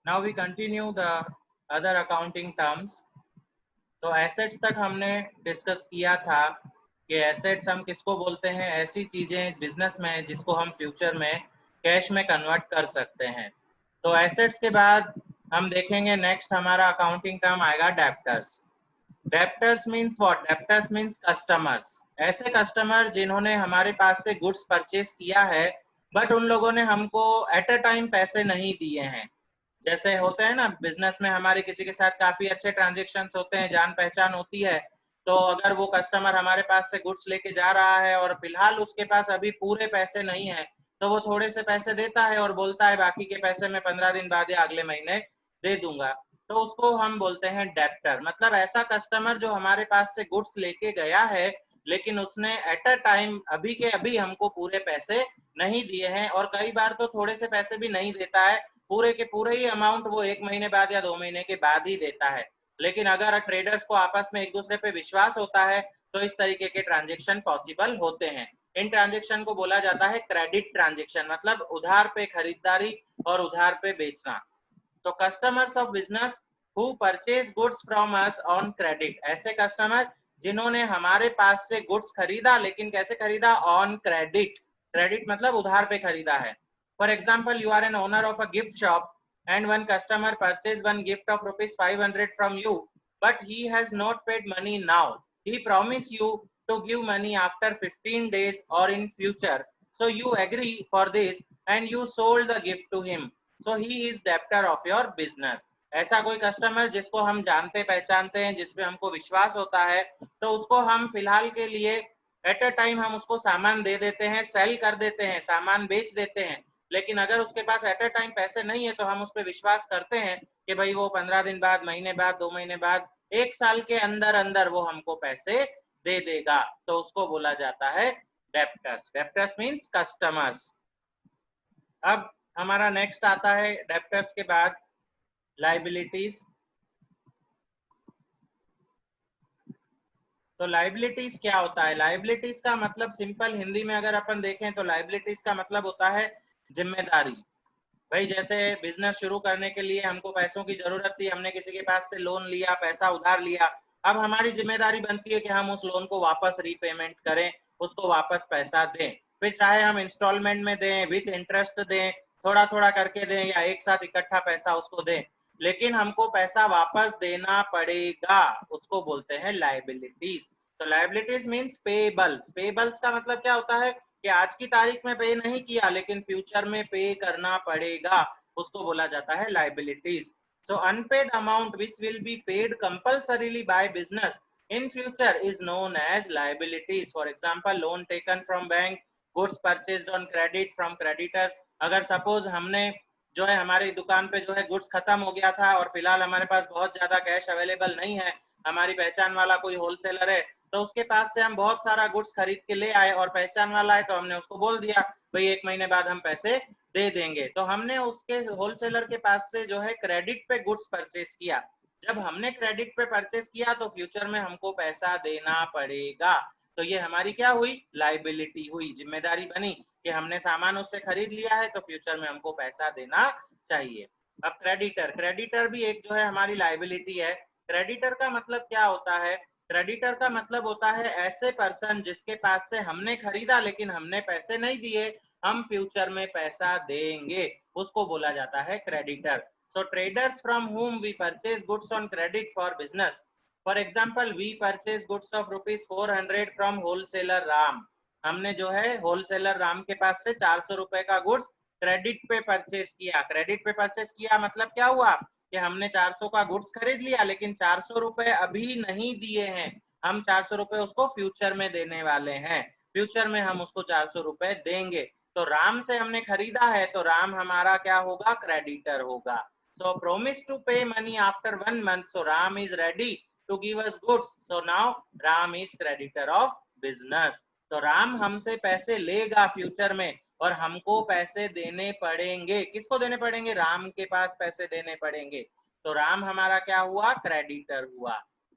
Now we continue the other accounting terms. तो assets तक हमने डिस्कस किया था कि एसेट्स हम किसको बोलते हैं, ऐसी चीजें बिजनेस में जिसको हम फ्यूचर में कैश में कन्वर्ट कर सकते हैं। तो एसेट्स के बाद हम देखेंगे नेक्स्ट हमारा अकाउंटिंग टर्म आएगा debtors. Debtors means what? Debtors means customers. ऐसे कस्टमर जिन्होंने हमारे पास से गुड्स परचेज किया है बट उन लोगों ने हमको एट अ टाइम पैसे नहीं दिए हैं। जैसे होते हैं ना बिजनेस में, हमारे किसी के साथ काफी अच्छे ट्रांजेक्शन्स होते हैं, जान पहचान होती है, तो अगर वो कस्टमर हमारे पास से गुड्स लेके जा रहा है और फिलहाल उसके पास अभी पूरे पैसे नहीं है, तो वो थोड़े से पैसे देता है और बोलता है बाकी के पैसे मैं 15 दिन बाद या अगले महीने दे दूंगा, तो उसको हम बोलते हैं डेब्टर। मतलब ऐसा कस्टमर जो हमारे पास से गुड्स लेके गया है लेकिन उसने एट अ टाइम अभी के अभी हमको पूरे पैसे नहीं दिए हैं, और कई बार तो थोड़े से पैसे भी नहीं देता है, पूरे के पूरे ही अमाउंट वो 1 महीने बाद या 2 महीने के बाद ही देता है। लेकिन अगर ट्रेडर्स को आपस में एक दूसरे पे विश्वास होता है तो इस तरीके के ट्रांजेक्शन पॉसिबल होते हैं। इन ट्रांजेक्शन को बोला जाता है क्रेडिट ट्रांजेक्शन, मतलब उधार पे खरीदारी और उधार पे बेचना। तो customers of business who purchase goods from us on credit, ऐसे कस्टमर जिन्होंने हमारे पास से गुड्स खरीदा, लेकिन कैसे खरीदा? On credit. क्रेडिट मतलब उधार पे खरीदा है। For example, you are an owner of a gift shop and one customer purchased one gift of rupees 500 from you, but he has not paid money now. He promised you to give money after 15 days or in future, so you agree for this and you sold the gift to him, so he is debtor of your business. ऐसा कोई customer जिसको हम जानते पहचानते हैं, जिसपे हमको विश्वास होता है, तो उसको हम फिलहाल के लिए एट अ टाइम हम उसको सामान दे देते हैं, सेल कर देते हैं, सामान बेच देते हैं। लेकिन अगर उसके पास एट अ टाइम पैसे नहीं है तो हम उस पर विश्वास करते हैं कि भाई वो 15 दिन बाद, महीने बाद, 2 महीने बाद, 1 साल के अंदर अंदर वो हमको पैसे दे देगा, तो उसको बोला जाता है डेप्टर्स। Debtors means customers. अब हमारा नेक्स्ट आता है डेप्टर्स के बाद लाइबिलिटीज। तो लाइबिलिटीज क्या होता है? लाइबिलिटीज का मतलब सिंपल हिंदी में अगर अपन देखें तो लाइबिलिटीज का मतलब होता है जिम्मेदारी। भाई जैसे बिजनेस शुरू करने के लिए हमको पैसों की जरूरत थी, हमने किसी के पास से लोन लिया, पैसा उधार लिया, अब हमारी जिम्मेदारी बनती है कि हम उस लोन को वापस रीपेमेंट करें, उसको वापस पैसा दें। फिर चाहे हम इंस्टॉलमेंट में दें, विथ इंटरेस्ट दें, थोड़ा थोड़ा करके दें, या एक साथ इकट्ठा पैसा उसको दें, लेकिन हमको पैसा वापस देना पड़ेगा, उसको बोलते हैं लाइबिलिटीज। तो लाइबिलिटीज मीन्स पेबल्स। पेबल्स का मतलब क्या होता है कि आज की तारीख में पे नहीं किया लेकिन फ्यूचर में पे करना पड़ेगा, उसको बोला जाता है liabilities. So unpaid amount which will be paid compulsorily by business in future is known as liabilities. For example, loan taken from bank, goods purchased on credit from creditors. अगर सपोज हमने जो है हमारी दुकान पे जो है गुड्स खत्म हो गया था और फिलहाल हमारे पास बहुत ज्यादा कैश अवेलेबल नहीं है, हमारी पहचान वाला कोई होलसेलर है, तो उसके पास से हम बहुत सारा गुड्स खरीद के ले आए और पहचान वाला है तो हमने उसको बोल दिया भाई 1 महीने बाद हम पैसे दे देंगे, तो हमने उसके होलसेलर के पास से जो है क्रेडिट पे गुड्स परचेज किया। जब हमने क्रेडिट पे परचेज किया तो फ्यूचर में हमको पैसा देना पड़ेगा, तो ये हमारी क्या हुई? लाइबिलिटी हुई, जिम्मेदारी बनी कि हमने सामान उससे खरीद लिया है तो फ्यूचर में हमको पैसा देना चाहिए। अब क्रेडिटर, क्रेडिटर भी एक जो है हमारी लाइबिलिटी है। क्रेडिटर का मतलब क्या होता है? क्रेडिटर का मतलब होता है ऐसे पर्सन जिसके पास से हमने खरीदा लेकिन हमने पैसे नहीं दिए, हम फ्यूचर में पैसा देंगे, उसको बोला जाता है creditor. So traders from whom we purchase goods on credit for business. For example, we purchase goods of rupees 400 from wholesaler Ram. हमने जो है होलसेलर राम के पास से 400 रुपए का गुड्स क्रेडिट पे परचेज किया। क्रेडिट पे परचेज किया मतलब क्या हुआ कि हमने 400 का गुड्स खरीद लिया लेकिन 400 रुपए अभी नहीं दिए हैं, हम 400 रुपए उसको फ्यूचर में देने वाले हैं, फ्यूचर में हम उसको 400 रुपए देंगे। तो राम से हमने खरीदा है तो राम हमारा क्या होगा? क्रेडिटर होगा। So promise to pay money after 1 month, so Ram is ready to give us goods, so now Ram is creditor of business. तो राम हमसे पैसे लेगा फ्यूचर में और हमको पैसे देने पड़ेंगे। किसको देने पड़ेंगे? राम के पास पैसे देने पड़ेंगे, तो राम हमारा क्या हुआ? क्रेडिटर हुआ।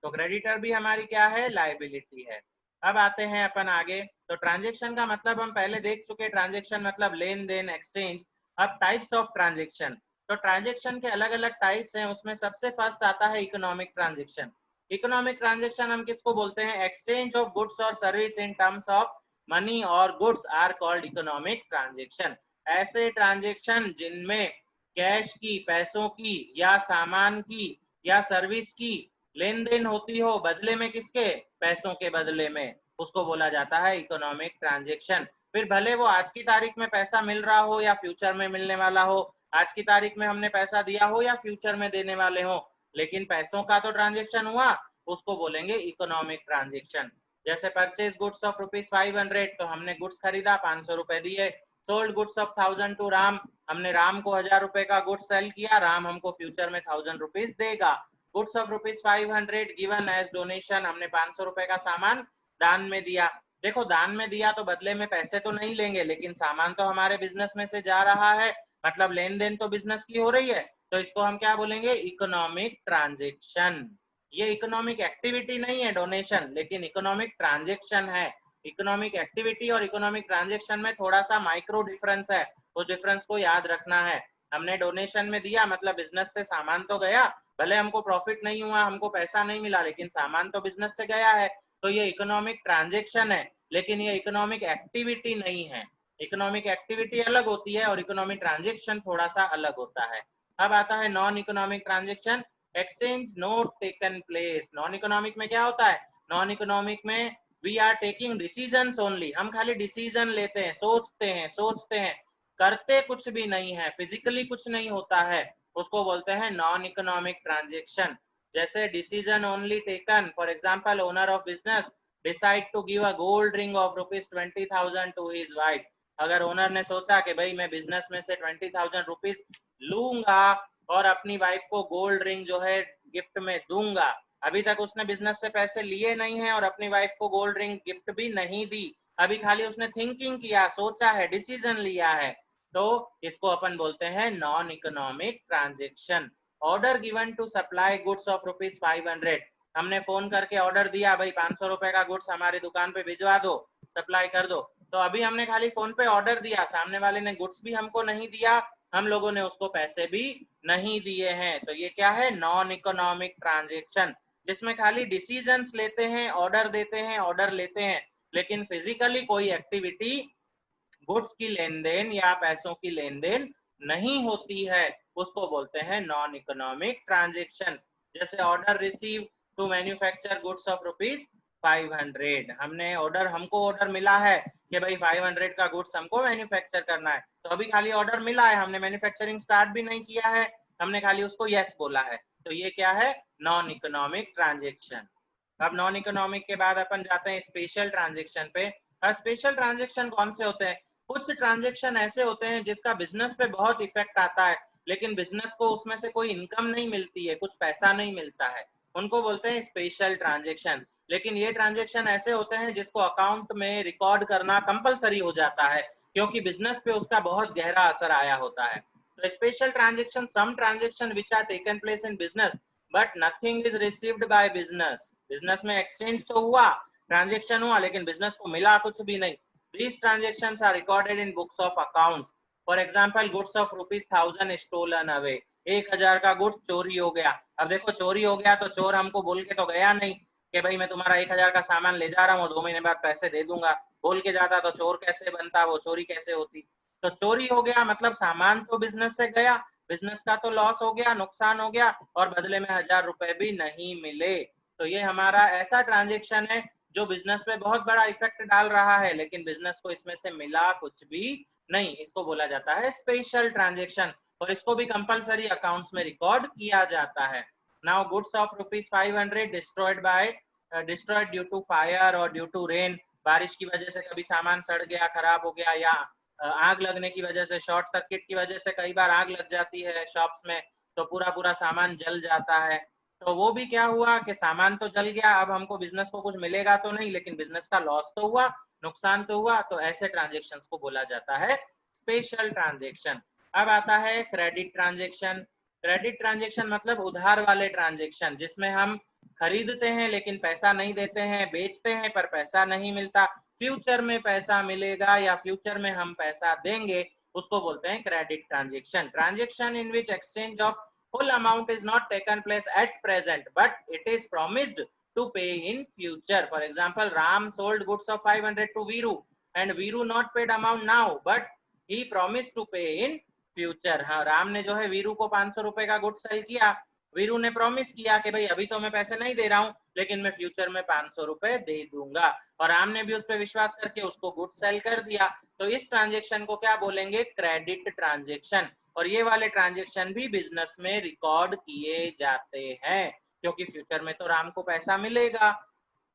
तो क्रेडिटर भी हमारी क्या है? लाइबिलिटी है। अब आते हैं अपन आगे। तो ट्रांजेक्शन का मतलब हम पहले देख चुके, ट्रांजेक्शन मतलब लेन देन, एक्सचेंज। अब टाइप्स ऑफ ट्रांजेक्शन। तो ट्रांजेक्शन के अलग अलग टाइप्स हैं, उसमें सबसे फर्स्ट आता है इकोनॉमिक ट्रांजेक्शन। इकोनॉमिक ट्रांजेक्शन हम किसको बोलते हैं? एक्सचेंज ऑफ गुड्स और service in terms of money और goods are called economic transaction. ऐसे ट्रांजेक्शन जिनमें कैश की, पैसों की या सामान की या सर्विस की लेन देन होती हो, बदले में किसके? पैसों के बदले में, उसको बोला जाता है इकोनॉमिक ट्रांजेक्शन। फिर भले वो आज की तारीख में पैसा मिल रहा हो या फ्यूचर में मिलने वाला हो, आज की तारीख में हमने पैसा दिया हो या फ्यूचर में देने वाले हो, लेकिन पैसों का तो ट्रांजेक्शन हुआ, उसको बोलेंगे इकोनॉमिक ट्रांजेक्शन। जैसे परचेज गुड्स ऑफ ₹500, तो हमने गुड्स खरीदा, 500 रुपए दिए। Sold goods of 1000 to Ram, हमने राम को 1000 रुपए का गुड्स सेल किया, राम हमको फ्यूचर में 1000 रुपीज देगा। Goods of ₹500 given as donation, हमने 500 रुपए का सामान दान में दिया। देखो, दान में दिया तो बदले में पैसे तो नहीं लेंगे, लेकिन सामान तो हमारे बिजनेस में से जा रहा है, मतलब लेन देन तो बिजनेस की हो रही है, तो इसको हम क्या बोलेंगे? Economic transaction. ये इकोनॉमिक एक्टिविटी नहीं है डोनेशन, लेकिन इकोनॉमिक ट्रांजेक्शन है। इकोनॉमिक एक्टिविटी और इकोनॉमिक ट्रांजेक्शन में थोड़ा सा माइक्रो डिफरेंस है, उस डिफरेंस को याद रखना है। हमने डोनेशन में दिया, मतलब बिजनेस से सामान तो गया, भले हमको प्रॉफिट नहीं हुआ, हमको पैसा नहीं मिला, लेकिन सामान तो बिजनेस से गया है, तो ये इकोनॉमिक ट्रांजेक्शन है, लेकिन ये इकोनॉमिक एक्टिविटी नहीं है। इकोनॉमिक एक्टिविटी अलग होती है और इकोनॉमिक ट्रांजेक्शन थोड़ा सा अलग होता है। अब आता है non economic transaction. Exchange not taken place. Non economic में क्या होता है? नॉन इकोनॉमिक में we are taking decisions only, हम खाली डिसीजन लेते हैं, सोचते हैं, करते कुछ भी नहीं है, फिजिकली कुछ नहीं होता है, उसको बोलते हैं नॉन इकोनॉमिक ट्रांजेक्शन। जैसे decision only taken, for example owner of business decide to give a gold ring of ₹20,000 to his wife. अगर ओनर ने सोचा कि भाई मैं बिजनेस में से 20,000 रुपीज लूंगा और अपनी वाइफ को गोल्ड रिंग जो है गिफ्ट में दूंगा, अभी तक उसने बिजनेस से पैसे लिए नहीं है और अपनी वाइफ को गोल्ड रिंग गिफ्ट भी नहीं दी, अभी खाली उसने थिंकिंग किया, सोचा है, डिसीजन लिया है, तो इसको अपन बोलते हैं non economic transaction. Order given to supply goods of ₹500, हमने फोन करके ऑर्डर दिया, भाई 500 रुपए का गुड्स हमारी दुकान पे भिजवा दो, सप्लाई कर दो, तो अभी हमने खाली फोन पे ऑर्डर दिया, सामने वाले ने गुड्स भी हमको नहीं दिया, हम लोगों ने उसको पैसे भी नहीं दिए हैं, तो ये क्या है? नॉन इकोनॉमिक ट्रांजेक्शन, जिसमें खाली डिसीजंस लेते हैं, ऑर्डर देते हैं, ऑर्डर लेते हैं, लेकिन फिजिकली कोई एक्टिविटी, गुड्स की लेन देन या पैसों की लेन देन नहीं होती है, उसको बोलते हैं नॉन इकोनॉमिक ट्रांजेक्शन। जैसे order receive to manufacture goods of ₹500, हमको ऑर्डर मिला है कि भाई 500 का गुड्स हमको मैन्युफैक्चर करना है, तो अभी खाली ऑर्डर मिला है, हमने मैन्युफैक्चरिंग स्टार्ट भी नहीं किया है, हमने खाली उसको यस बोला है, तो ये क्या है? Non economic transaction. अब नॉन इकोनॉमिक के बाद अपन जाते हैं स्पेशल ट्रांजेक्शन पे। स्पेशल ट्रांजेक्शन कौन से होते हैं? कुछ ट्रांजेक्शन ऐसे होते हैं जिसका बिजनेस पे बहुत इफेक्ट आता है, लेकिन बिजनेस को उसमें से कोई इनकम नहीं मिलती है, कुछ पैसा नहीं मिलता है, उनको बोलते हैं स्पेशल ट्रांजेक्शन। लेकिन ये ट्रांजेक्शन ऐसे होते हैं जिसको अकाउंट में रिकॉर्ड करना कंपलसरी हो जाता है, क्योंकि बिजनेस पे उसका बहुत गहरा असर आया होता है। तो special transaction, some transaction which are taken place in business but nothing is received by business. Business में एक्सचेंज तो हुआ, ट्रांजेक्शन हुआ, लेकिन बिजनेस को मिला कुछ भी नहीं। These transactions are recorded in books of accounts. For example, goods of ₹1,000 stolen away. 1,000 का गुड्स चोरी हो गया। अब देखो, चोरी हो गया तो चोर हमको बोल के तो गया नहीं कि भाई मैं तुम्हारा 1,000 का सामान ले जा रहा हूँ, 2 महीने बाद पैसे दे दूंगा। बोल के जाता तो चोर कैसे बनता, वो चोरी कैसे होती? तो चोरी हो गया, मतलब सामान तो बिजनेस से गया, बिजनेस का तो लॉस हो गया, नुकसान हो गया, और बदले में 1,000 रुपए भी नहीं मिले। तो ये हमारा ऐसा ट्रांजेक्शन है जो बिजनेस पे बहुत बड़ा इफेक्ट डाल रहा है, लेकिन बिजनेस को इसमें से मिला कुछ भी नहीं, इसको बोला जाता है स्पेशल ट्रांजेक्शन, और इसको भी कंपलसरी अकाउंट्स में रिकॉर्ड किया जाता है। Now goods of ₹500 destroyed due to fire और ड्यू टू रेन। बारिश की वजह से कभी सामान सड़ गया, खराब हो गया, या आग लगने की वजह से, शॉर्ट सर्किट की वजह से कई बार आग लग जाती है शॉप्स में, तो पूरा पूरा सामान जल जाता है। तो वो भी क्या हुआ कि सामान तो जल गया, अब हमको बिजनेस को कुछ मिलेगा तो नहीं, लेकिन बिजनेस का लॉस तो हुआ, नुकसान तो हुआ, तो ऐसे ट्रांजेक्शंस को बोला जाता है स्पेशल ट्रांजेक्शन। अब आता है क्रेडिट ट्रांजेक्शन। क्रेडिट ट्रांजेक्शन मतलब उधार वाले ट्रांजेक्शन, जिसमें हम खरीदते हैं लेकिन पैसा नहीं देते हैं, बेचते हैं पर पैसा नहीं मिलता, फ्यूचर में पैसा मिलेगा या फ्यूचर में हम पैसा देंगे, उसको बोलते हैं credit transaction. Transaction in which exchange of full amount is not taken place at present but it is promised to pay in future. For example, Ram sold goods of 500 to Viru and Viru not paid amount now but he promised to pay in future. हाँ, राम ने जो है वीरू को 500 रुपए का good sale किया, वीरू ने promise किया कि भाई अभी तो मैं पैसे नहीं दे रहा हूं लेकिन मैं फ्यूचर में 500 रुपए दे दूंगा, और राम ने भी उस पर विश्वास करके उसको गुड सेल कर दिया। तो इस ट्रांजेक्शन को क्या बोलेंगे? Credit transaction. और ये वाले ट्रांजेक्शन भी बिजनेस में रिकॉर्ड किए जाते हैं क्योंकि फ्यूचर में तो राम को पैसा मिलेगा।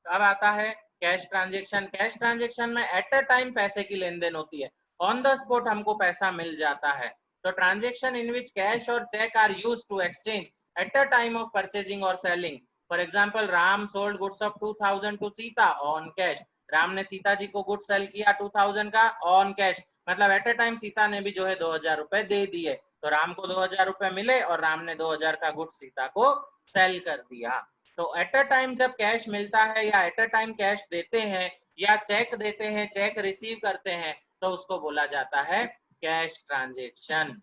अब आता है कैश ट्रांजेक्शन। कैश ट्रांजेक्शन में एट अ टाइम पैसे की लेन देन होती है, ऑन द स्पॉट हमको पैसा मिल जाता है। तो ट्रांजेक्शन इन विच कैश और cheque are use to exchange at a time of purchasing और selling. For example, Ram sold goods of 2000 to Sita on cash. Ram ने सीता जी को गुड सेल किया 2000 का ऑन कैश, मतलब एट अ टाइम सीता ने भी जो है 2000 रुपए दे दिए, तो राम को 2000 रुपए मिले और राम ने 2000 का गुड सीता को सेल कर दिया। तो एट अ टाइम जब कैश मिलता है या एट अ टाइम कैश देते हैं या चेक देते हैं, चेक रिसीव करते हैं, तो उसको बोला जाता है कैश ट्रांजेक्शन।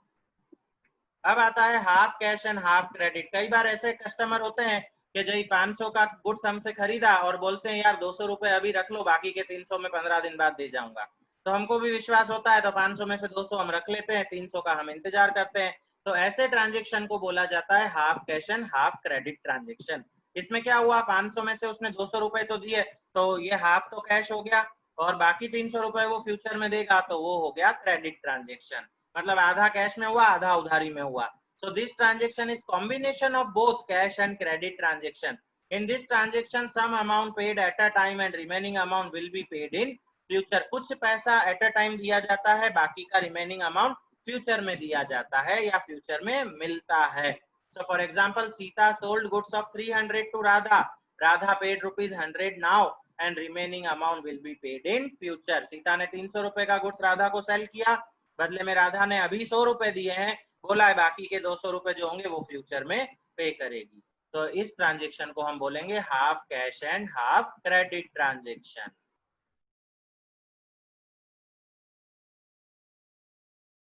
अब आता है half cash and half credit. कई बार ऐसे कस्टमर होते हैं कि जो 500 का गुड्स हमसे खरीदा और बोलते हैं यार 200 रुपए अभी रख लो, बाकी के 300 में 15 दिन बाद दे जाऊंगा। तो हमको भी विश्वास होता है तो 500 में से 200 हम रख लेते हैं, 300 का हम इंतजार करते हैं। तो ऐसे ट्रांजेक्शन को बोला जाता है half cash and half credit transaction. इसमें क्या हुआ, 500 में से उसने 200 रुपए तो दिए, तो ये हाफ तो कैश हो गया और बाकी 300 रुपए वो फ्यूचर में देगा, तो वो हो गया क्रेडिट ट्रांजेक्शन। मतलब आधा कैश में हुआ, आधा उधारी में हुआ। So this transaction is combination of both cash and credit transaction. In this transaction, some amount paid at a time and remaining amount will be paid in future. कुछ पैसा at a time दिया जाता है, बाकी का remaining amount future में दिया जाता है या future में मिलता है। So for example, Sita sold goods of 300 to Radha. Radha paid rupees 100 now and remaining amount will be paid in future. Sita ने 300 रुपए का गुड्स राधा को सेल किया, बदले में राधा ने अभी 100 रुपए दिए हैं, बोला है बाकी के 200 रुपए जो होंगे वो फ्यूचर में पे करेगी। तो इस ट्रांजेक्शन को हम बोलेंगे half cash and half credit transaction.